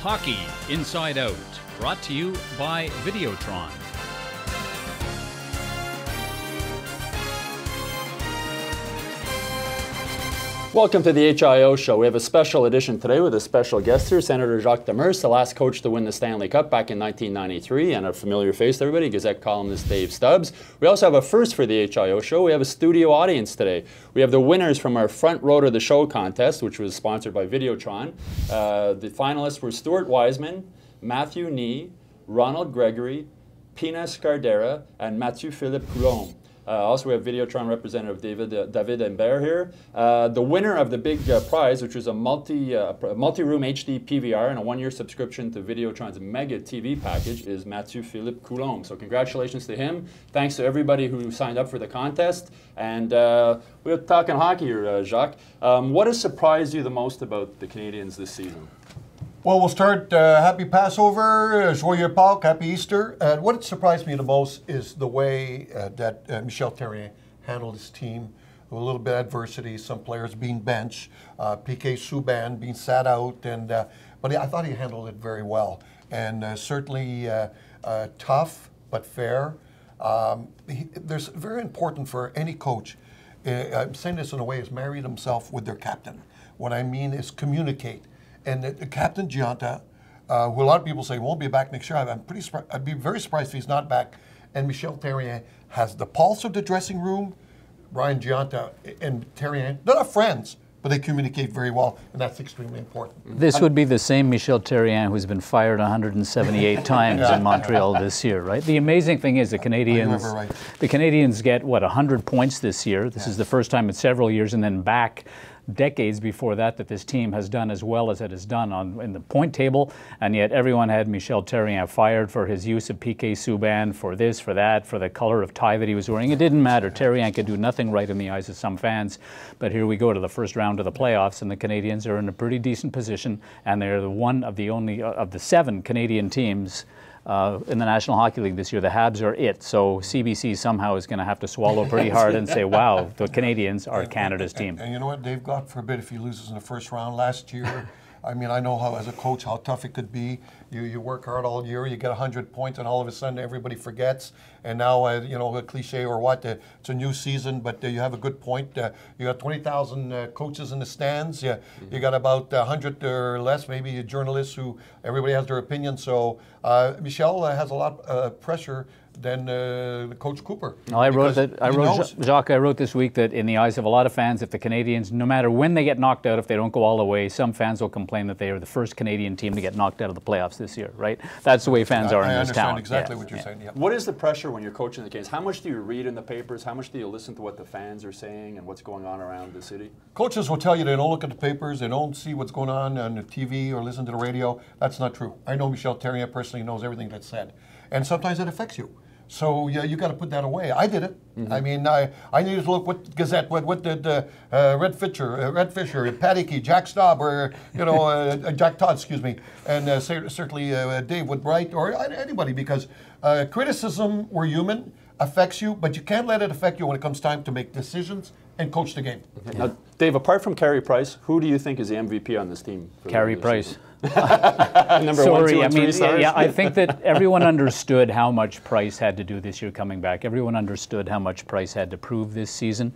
Hockey Inside Out, brought to you by Videotron. Welcome to the HIO Show. We have a special edition today with a special guest here, Senator Jacques Demers, the last coach to win the Stanley Cup back in 1993, and a familiar face to everybody, Gazette columnist Dave Stubbs. We also have a first for the HIO Show. We have a studio audience today. We have the winners from our Front Row to the Show contest, which was sponsored by Videotron. The finalists were Stuart Wiseman, Matthew Nee, Ronald Gregory, Pina Scardera, and Mathieu Philippe Coulombe. Also, we have Videotron representative David Demers here. The winner of the big prize, which was a multi-room HD PVR and a one-year subscription to Videotron's Mega TV package, is Mathieu Philippe Coulombe. So congratulations to him. Thanks to everybody who signed up for the contest. And we're talking hockey here, Jacques. What has surprised you the most about the Canadiens this season? Well, we'll start. Happy Passover, Joyeux Pâques, Happy Easter. And what surprised me the most is the way that Michel Therrien handled his team. A little bit of adversity, some players being benched, P.K. Subban being sat out, and but I thought he handled it very well. And certainly tough, but fair. There's very important for any coach. I'm saying this in a way, has married himself with their captain. What I mean is communicate. And the Captain Gianta, who a lot of people say won't be back next year, I'd be very surprised if he's not back. And Michel Therrien has the pulse of the dressing room. Brian Gianta and Therrien, they're not friends, but they communicate very well, and that's extremely important. This would be the same Michel Therrien who's been fired 178 times in Montreal this year, right? The amazing thing is the Canadiens get, what, 100 points this year. This is the first time in several years, and then back decades before that this team has done as well as it has done in the point table, and yet everyone had Michel Therrien fired for his use of P.K. Subban, for this, for that, for the color of tie that he was wearing. It didn't matter. Therrien could do nothing right in the eyes of some fans, but here we go to the first round of the playoffs, and the Canadiens are in a pretty decent position, and they're one of the only of the 7 Canadian teams in the National Hockey League this year. The Habs are it. So CBC somehow is going to have to swallow pretty hard and say, wow, the Canadiens are Canada's team. And you know what, Dave, God forbid if he loses in the first round last year. I mean, I know how, as a coach, how tough it could be. You work hard all year, you get 100 points, and all of a sudden everybody forgets. And now, you know, a cliche or what, it's a new season, but you have a good point. You got 20,000 coaches in the stands. You got about 100 or less, maybe journalists who everybody has their opinion. So Michel has a lot of pressure than Coach Cooper. Well, Jacques, I wrote this week that in the eyes of a lot of fans, if the Canadiens, no matter when they get knocked out, if they don't go all the way, some fans will complain that they are the first Canadian team to get knocked out of the playoffs this year, right? That's the way fans are in this town. I understand exactly what you're saying. Yeah. What is the pressure when you're coaching the Canadiens? How much do you read in the papers? How much do you listen to what the fans are saying and what's going on around the city? Coaches will tell you they don't look at the papers, they don't see what's going on the TV or listen to the radio. That's not true. I know Michel Therrien personally knows everything that's said. And sometimes it affects you. So yeah, you got to put that away. I did it. I mean, I needed to look what Gazette, what did Red Fisher, Patty Key, Jack Staub, or Jack Todd, excuse me, and certainly Dave would write, or anybody, because criticism, we're human, affects you, but you can't let it affect you when it comes time to make decisions and coach the game. Now, Dave, apart from Carey Price, who do you think is the MVP on this team? Carey Price. Number Sorry, 1, 2, and 3 stars? Yeah, I think that everyone understood how much Price had to do this year coming back. Everyone understood how much Price had to prove this season.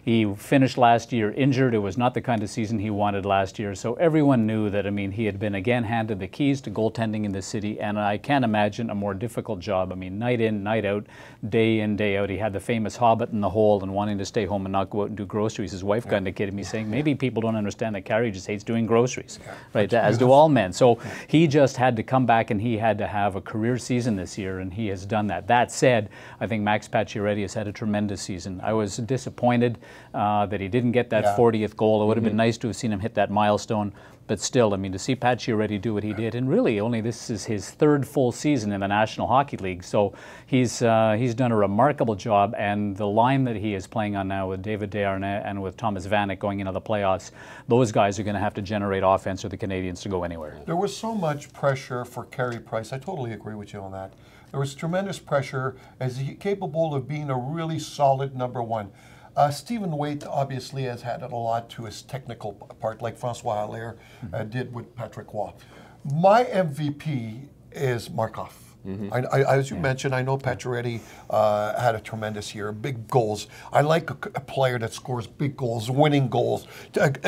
He finished last year injured. It was not the kind of season he wanted last year. So everyone knew that, I mean, he had been again handed the keys to goaltending in the city, and I can't imagine a more difficult job. I mean, night in, night out, day in, day out. He had the famous hobbit in the hole and wanting to stay home and not go out and do groceries. His wife kind of kidded me, saying, maybe people don't understand that Carey just hates doing groceries, right? As do all men. So he just had to come back and he had to have a career season this year, and he has done that. That said, I think Max Pacioretty has had a tremendous season. I was disappointed that he didn't get that 40th goal. It would have been nice to have seen him hit that milestone. But still, I mean, to see Pacioretty do what he did, and really only this is his 3rd full season in the National Hockey League, so he's done a remarkable job. And the line that he is playing on now with David Desharnais and with Thomas Vanek going into the playoffs, those guys are going to have to generate offense for the Canadiens to go anywhere. There was so much pressure for Carey Price. I totally agree with you on that. There was tremendous pressure. Is he capable of being a really solid number 1? Stephen Waite obviously has had a lot to his technical part, like Francois Allaire did with Patrick Roy. My MVP is Markov. As you mentioned, I know Pacioretty had a tremendous year, big goals. I like a player that scores big goals, winning goals,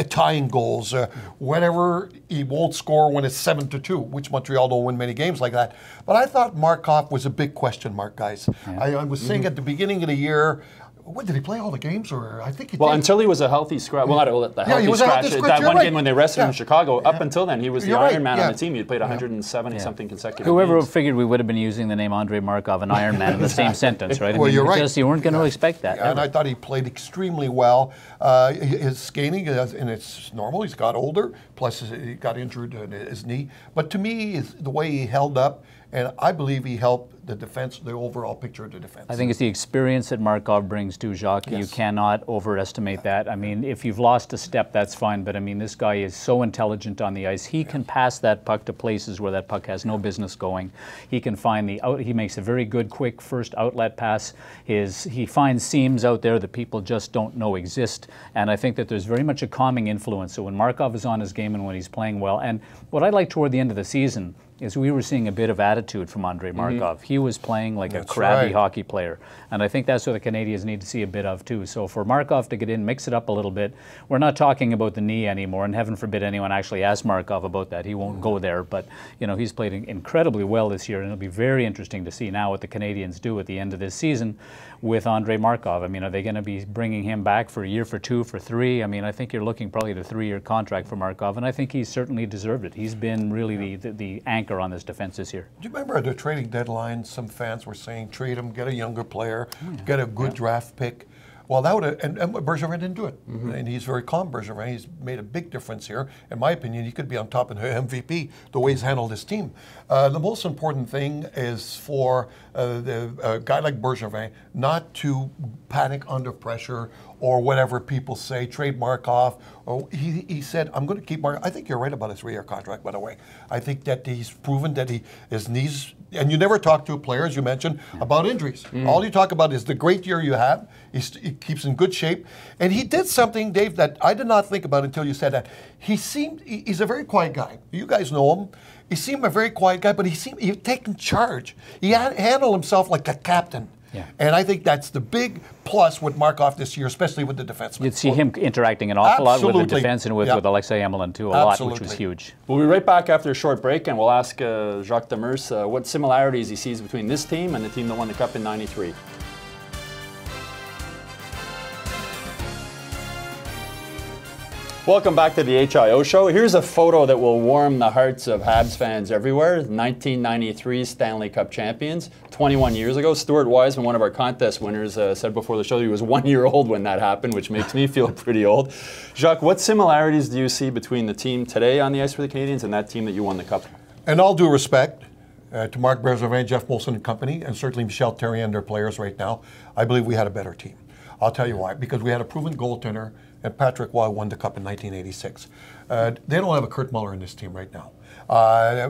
tying goals, whenever he won't score when it's 7-2, which Montreal don't win many games like that. But I thought Markov was a big question mark, guys. I was saying at the beginning of the year, what, did he play all the games, or I think he did? Until he was a healthy scratch. Well, not the healthy scratch. That one game when they rested him in Chicago. Up until then, he was the Iron Man on the team. He played 170 something consecutive. Whoever games. Figured we would have been using the name Andrei Markov and Iron Man in the same sentence, right? Well, you're right. Just, you weren't going to expect that. And I thought he played extremely well. His skating, and it's normal. He's got older. Plus, he got injured in his knee. But to me, the way he held up, and I believe he helped the defense, the overall picture of the defense. I think it's the experience that Markov brings to Jacques. Yes. You cannot overestimate that. I mean, if you've lost a step, that's fine. But I mean, this guy is so intelligent on the ice. He can pass that puck to places where that puck has no business going. He can find the out. He makes a very good, quick first outlet pass. He finds seams out there that people just don't know exist. And I think that there's very much a calming influence. So when Markov is on his game and when he's playing well, and what I like toward the end of the season is we were seeing a bit of attitude from Andrei Markov. He was playing like a crabby hockey player. And I think that's what the Canadians need to see a bit of too. So for Markov to get in, mix it up a little bit. We're not talking about the knee anymore, and heaven forbid anyone actually asks Markov about that. He won't go there, but you know, he's played incredibly well this year, and it'll be very interesting to see now what the Canadians do at the end of this season with Andrei Markov. I mean, are they going to be bringing him back for a year, for two, for three? I mean, I think you're looking probably at a 3-year contract for Markov, and I think he's certainly deserved it. He's been really the anchor on this defense this year. Do you remember at the trading deadline, some fans were saying, trade him, get a younger player, get a good draft pick? Well, that would have, and Bergevin didn't do it. And he's very calm, Bergevin. He's made a big difference here. In my opinion, he could be on top of the MVP, the way he's handled his team. The most important thing is for a guy like Bergevin not to panic under pressure or whatever people say, trade Markov. Or he said, I'm going to keep Markov. I think you're right about his 3-year contract, by the way. I think that he's proven that his knees, and you never talk to a player, as you mentioned, about injuries. All you talk about is the great year you have. He keeps in good shape. And he did something, Dave, that I did not think about until you said that. He's a very quiet guy. You guys know him. He seemed a very quiet guy, but he'd taken charge. He handled himself like a captain. Yeah. And I think that's the big plus with Markov this year, especially with the defensemen. You'd see him interacting an awful lot with the defense and with Alexei Emelin too, a lot, which was huge. We'll be right back after a short break, and we'll ask Jacques Demers what similarities he sees between this team and the team that won the Cup in '93. Welcome back to the HIO Show. Here's a photo that will warm the hearts of Habs fans everywhere. 1993 Stanley Cup champions, 21 years ago. Stuart Wiseman, one of our contest winners, said before the show he was 1 year old when that happened, which makes me feel pretty old. Jacques, what similarities do you see between the team today on the ice for the Canadians and that team that you won the Cup? And all due respect to Marc Bergevin, Jeff Molson and company, and certainly Michel Therrien and their players right now, I believe we had a better team. I'll tell you why. Because we had a proven goaltender, and Patrick Roy won the Cup in 1986. They don't have a Kurt Muller in this team right now.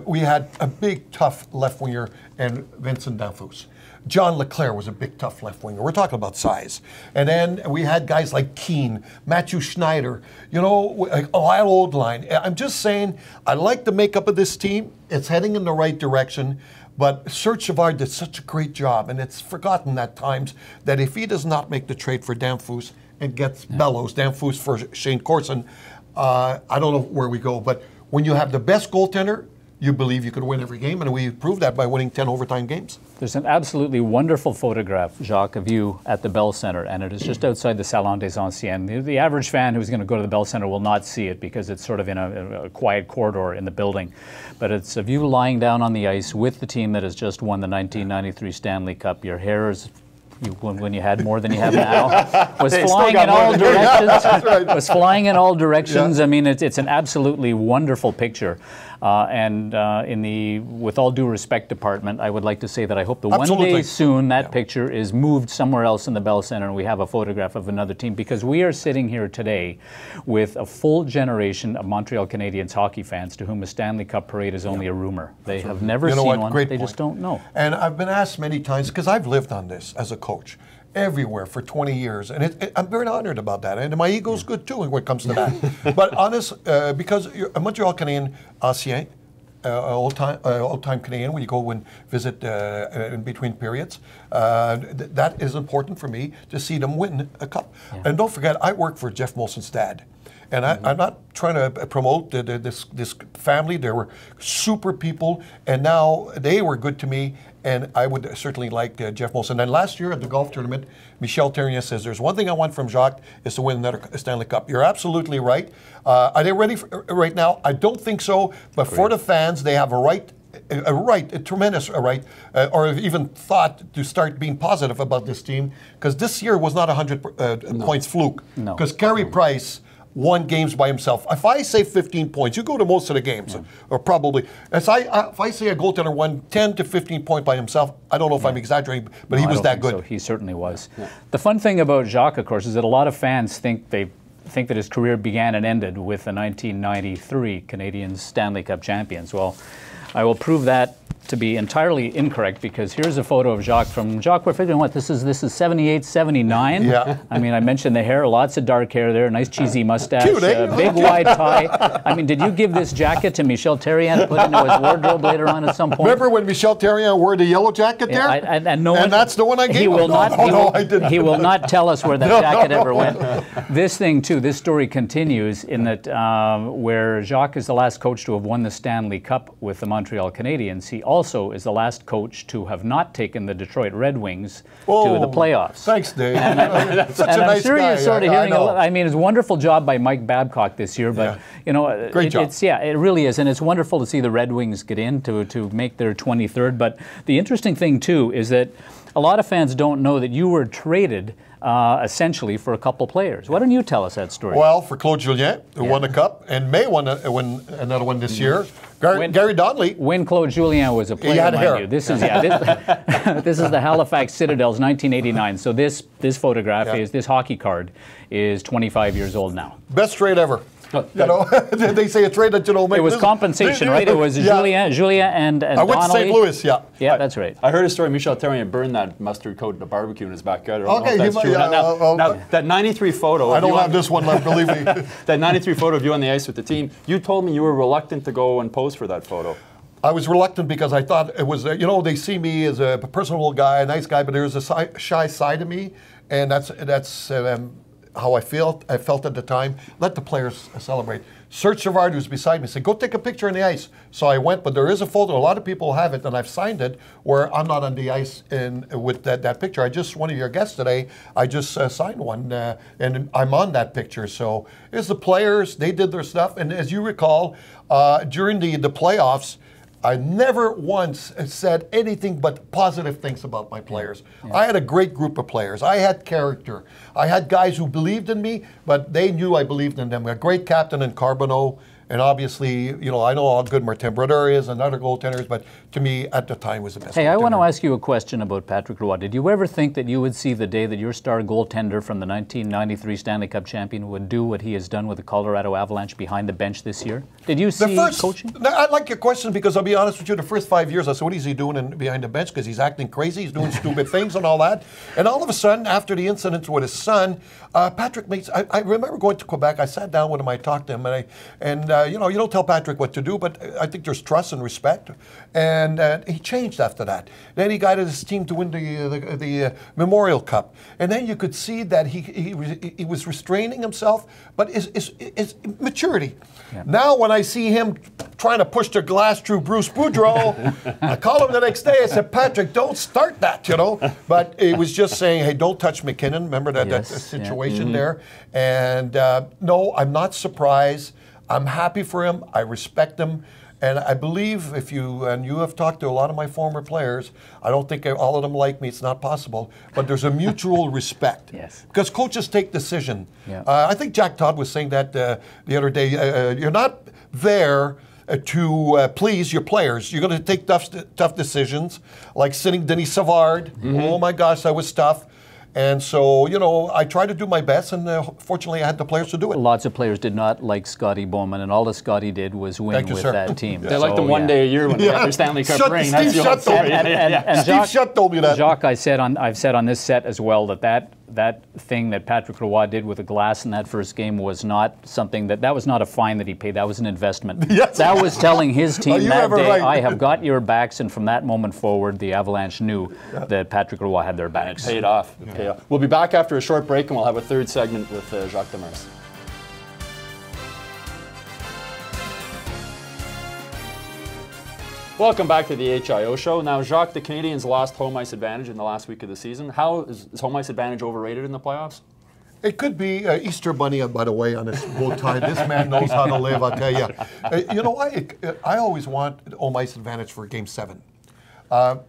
We had a big, tough left winger and Vincent Danfus. John Leclerc was a big, tough left winger. We're talking about size. And then we had guys like Keane, Matthew Schneider, Lyle Oldline. I'm just saying, I like the makeup of this team. It's heading in the right direction. But Serge Savard did such a great job, and it's forgotten at times that if he does not make the trade for Danfus and gets Bellows, Danfus for Shane Corson, I don't know where we go. But when you have the best goaltender, you believe you could win every game, and we proved that by winning 10 overtime games. There's an absolutely wonderful photograph, Jacques, of you at the Bell Center, and it is just outside the Salon des Anciens. The average fan who's going to go to the Bell Center will not see it because it's sort of in a quiet corridor in the building. But it's of you lying down on the ice with the team that has just won the 1993 Stanley Cup. Your hair is... when you had more than you have now, was flying in all directions. Was flying in all directions. I mean, it's an absolutely wonderful picture. With all due respect department, I would like to say that I hope that one day soon that picture is moved somewhere else in the Bell Center and we have a photograph of another team, because we are sitting here today with a full generation of Montreal Canadiens hockey fans to whom a Stanley Cup parade is only a rumor. They have never seen one. They just don't know. And I've been asked many times, because I've lived on this as a coach, everywhere for 20 years. And I'm very honored about that. And my ego's good too when it comes to that. But honest, because you're a Montreal Canadien ancien, old-time Canadian when you go and visit in between periods. That is important for me to see them win a cup. Yeah. And don't forget, I work for Jeff Molson's dad. And I'm not trying to promote this family. They were super people, and now they were good to me. And I would certainly like Jeff Molson. And last year at the golf tournament, Michel Therrien says, there's one thing I want from Jacques is to win another Stanley Cup. You're absolutely right. Are they ready right now? I don't think so. But for the fans, they have a tremendous right, or even thought to start being positive about this team. Because this year was not a 100 points fluke. Because Carey Price won games by himself. If I say 15 points, you go to most of the games, or probably. If I say a goaltender won 10 to 15 points by himself, I don't know if I'm exaggerating, but he was that good. So. He certainly was. Yeah. The fun thing about Jacques, of course, is that a lot of fans think that his career began and ended with the 1993 Canadian Stanley Cup champions. Well, I will prove that to be entirely incorrect, because here's a photo of Jacques we're figuring what this is 78, 79. Yeah. I mean, I mentioned the hair, lots of dark hair there, nice cheesy mustache, cute, big wide tie. I mean, did you give this jacket to Michel Therrien to put into his wardrobe later on at some point? Remember when Michel Therrien wore the yellow jacket there? And that's the one I gave him? I didn't. He will not tell us where that jacket ever went. This thing too, this story continues in that where Jacques is the last coach to have won the Stanley Cup with the Montreal Canadiens, he also is the last coach to have not taken the Detroit Red Wings to the playoffs. Thanks, Dave. Such a nice sure guy. You're sort of hearing. I mean, it's a wonderful job by Mike Babcock this year, but you know, great job. It really is, and it's wonderful to see the Red Wings get in to make their 23rd. But the interesting thing too is that a lot of fans don't know that you were traded essentially for a couple players. Why don't you tell us that story? Well, for Claude Julien, who won a cup, and May won another one this year. Gary Donnelly. When Claude Julien was a player, he had hair. You. This is this is the Halifax Citadel's 1989. So this photograph this hockey card is 25 years old now. Best trade ever. You know, they say a trade that make. It was compensation, right? It was Julien and Donnelly. I went to St. Louis, Yeah, that's right. I heard a story. Michel Therrien burned that mustard coat in a barbecue in his backyard. Okay, that's true. Now, that 93 photo. I don't have this one left, believe me. That 93 photo of you on the ice with the team. You told me you were reluctant to go and pose for that photo. I was reluctant because I thought it was, they see me as a personable guy, a nice guy, but there's a shy side to me, and that's how I felt at the time. Let the players celebrate. Serge Savard, who's beside me, said, go take a picture on the ice. So I went, but there is a photo. A lot of people have it, and I've signed it, where I'm not on the ice with that picture. One of your guests today, I just signed one, and I'm on that picture. So it's the players. They did their stuff. And as you recall, during the playoffs, I never once said anything but positive things about my players. Yeah. I had a great group of players. I had character. I had guys who believed in me, but they knew I believed in them. We had a great captain in Carbonneau, and obviously, I know how good Martin Brodeur is and other goaltenders, but to me, at the time, was the best. Hey, I want to ask you a question about Patrick Roy. Did you ever think that you would see the day that your star goaltender from the 1993 Stanley Cup champion would do what he has done with the Colorado Avalanche behind the bench this year? Did you see coaching? I like your question, because I'll be honest with you, the first 5 years, I said, what is he doing behind the bench? Because he's acting crazy, he's doing stupid things and all that. And all of a sudden, after the incident with his son, Patrick makes, I remember going to Quebec, I sat down with him, I talked to him, and you don't tell Patrick what to do, but I think there's trust and respect. And he changed after that. Then he guided his team to win the Memorial Cup. And then you could see that he was restraining himself, but his maturity. Yeah. Now when I see him trying to push the glass through Bruce Boudreau, I call him the next day, I said, Patrick, don't start that, But it was just saying, hey, don't touch McKinnon. Remember that situation there? And no, I'm not surprised. I'm happy for him. I respect him. And I believe you have talked to a lot of my former players, I don't think all of them like me. It's not possible. But there's a mutual respect. Yes. Because coaches take decision. Yeah. I think Jack Todd was saying that the other day. You're not there to please your players. You're going to take tough decisions, like sitting Denis Savard. Mm-hmm. Oh my gosh, that was tough. And so, I tried to do my best, and fortunately I had the players to do it. Lots of players did not like Scotty Bowman, and all that Scotty did was win with that team. They liked him one day a year when they had their Stanley Cup ring. Steve Shutt told me that. Jacques, I've said on this set as well that that thing that Patrick Roy did with the glass in that first game was not something that was not a fine that he paid. That was an investment. Yes. That was telling his team that day, right. I have got your backs. And from that moment forward, the Avalanche knew that Patrick Roy had their backs. Paid off. Paid off. We'll be back after a short break, and we'll have a third segment with Jacques Demers. Welcome back to the HIO show. Now, Jacques, the Canadiens lost home ice advantage in the last week of the season. How is home ice advantage overrated in the playoffs? It could be Easter Bunny, by the way, on his bow tie. This man knows how to live, I'll tell you. You know, I always want home ice advantage for Game 7.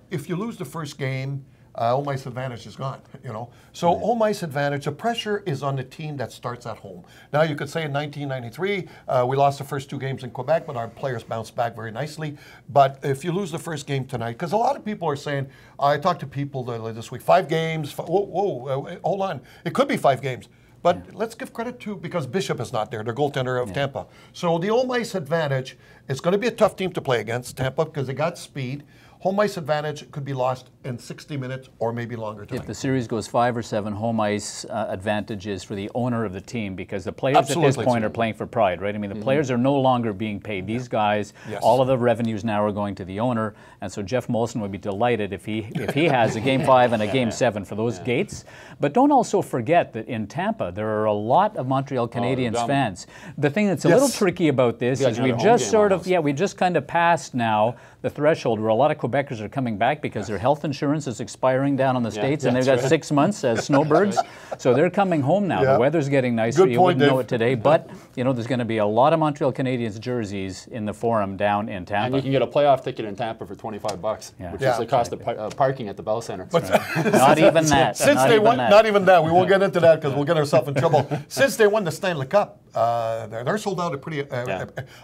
If you lose the first game, home ice advantage is gone, you know. So home ice advantage, the pressure is on the team that starts at home. Now you could say in 1993, we lost the first 2 games in Quebec, but our players bounced back very nicely. But if you lose the first game tonight, because a lot of people are saying, I talked to people this week, 5 games, whoa, hold on. It could be 5 games. But let's give credit to, because Bishop is not there, the goaltender of Tampa. So the home ice advantage, it's going to be a tough team to play against, Tampa, because they got speed. Home ice advantage could be lost in 60 minutes or maybe longer tonight. If the series goes 5 or 7, home ice advantage is for the owner of the team, because the players at this point are playing for pride, right? I mean, the players are no longer being paid. These guys, all of the revenues now are going to the owner, and so Jeff Molson would be delighted if he has a Game 5 and a Game 7 for those gates. But don't also forget that in Tampa, there are a lot of Montreal Canadiens fans. The thing that's a little tricky about this is we've just sort of, we just kind of passed now the threshold where a lot of Quebecers are coming back because their health insurance is expiring down in the States, and they've got 6 months as snowbirds. So they're coming home now. The weather's getting nicer. You wouldn't know it today, but you know there's going to be a lot of Montreal Canadiens jerseys in the Forum down in Tampa. And you can get a playoff ticket in Tampa for $25, which is the cost of parking at the Bell Center. Not even that. Not even that. We won't get into that because we'll get ourselves in trouble. Since they won the Stanley Cup, they're sold out.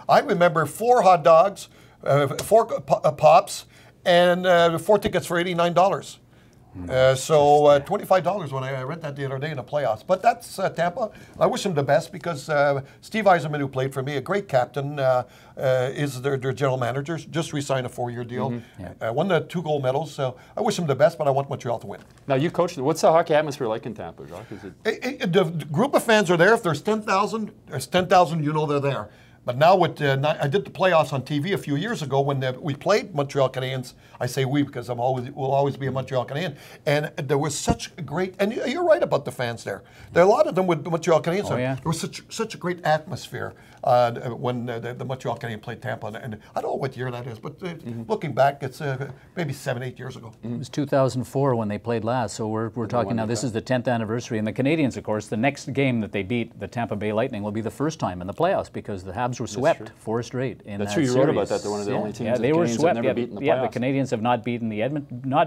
I remember 4 hot dogs, 4 pops, and 4 tickets for $89. So $25 when I read that the other day in the playoffs. But that's Tampa. I wish him the best because Steve Yzerman, who played for me, a great captain, is their general manager. Just re-signed a 4-year deal. Won the 2 gold medals. So I wish him the best, but I want Montreal to win. Now you coached. What's the hockey atmosphere like in Tampa, Jacques? The group of fans are there. If there's 10,000, there's 10,000. You know they're there. But now with I did the playoffs on TV a few years ago when we played Montreal Canadiens. I say we because will always be a Montreal Canadien. And there was such a great, and you're right about the fans there. There are a lot of them with Montreal Canadiens. There was such a great atmosphere when the Montreal Canadiens played Tampa. And I don't know what year that is, but looking back, it's maybe 7-8 years ago. It was 2004 when they played last. So we're talking now. This is the 10th anniversary, and the Canadiens, of course, the next game that they beat the Tampa Bay Lightning will be the first time in the playoffs because the Habs were swept 4 straight in That's that true. You series. wrote about that. They're one of the only teams that they were Canadiens swept. have never beaten the playoffs. The Canadiens have not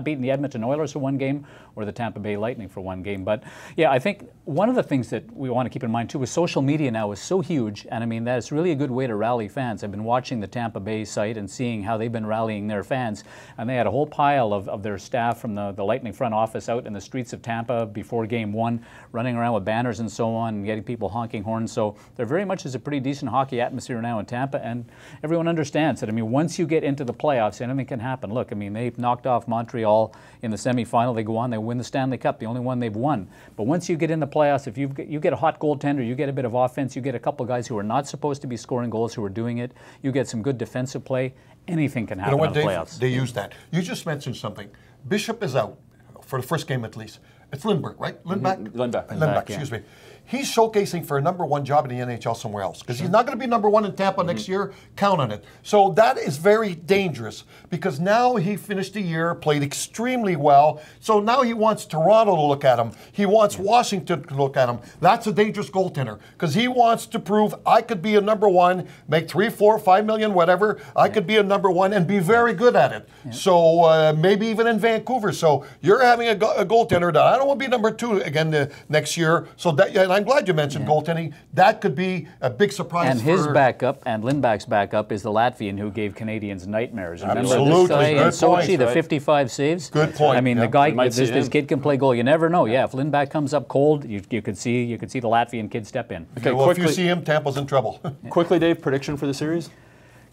beaten the Edmonton Oilers for 1 game or the Tampa Bay Lightning for 1 game. But yeah, I think one of the things that we want to keep in mind too is social media now is so huge, and I mean that's really a good way to rally fans. I've been watching the Tampa Bay site and seeing how they've been rallying their fans, and they had a whole pile of their staff from the Lightning front office out in the streets of Tampa before Game 1, running around with banners and so on, and getting people honking horns. So there very much is a pretty decent hockey atmosphere now in Tampa, and everyone understands that. I mean, once you get into the playoffs, anything can happen. Look, I mean, they've knocked off Montreal in the semifinal. They go on, they win the Stanley Cup, the only one they've won. But once you get in the playoffs, if you get a hot goaltender, you get a bit of offense, you get a couple of guys who are not supposed to be scoring goals who are doing it, you get some good defensive play, anything can happen in the playoffs. They use that. You just mentioned something. Bishop is out for the first game at least. It's Lindbergh, right? Lindback, excuse me. He's showcasing for a #1 job in the NHL somewhere else because he's not going to be #1 in Tampa next year. Count on it. So that is very dangerous because now he finished the year, played extremely well. So now he wants Toronto to look at him. He wants Washington to look at him. That's a dangerous goaltender because he wants to prove I could be a #1, make 3, 4, 5 million, whatever. I could be a #1 and be very good at it. So maybe even in Vancouver. So you're having a goaltender that I don't want to be #2 again next year. So that. And I'm glad you mentioned goaltending. That could be a big surprise. And his backup, and Lindback's backup, is the Latvian who gave Canadians nightmares. Remember Absolutely. this guy in Good Sochi, point, the 55 saves? Good point. I mean, the guy, this kid can play goal. You never know. Yeah, if Lindback comes up cold, you could see the Latvian kid step in. Okay, well, quickly, if you see him, Tampa's in trouble. Quickly, Dave, prediction for the series?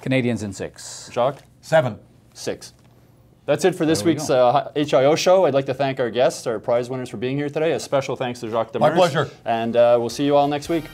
Canadians in 6. Jacques? 7. 6. That's it for this week's HIO show. I'd like to thank our guests, our prize winners, for being here today. A special thanks to Jacques Demers. My pleasure. And we'll see you all next week.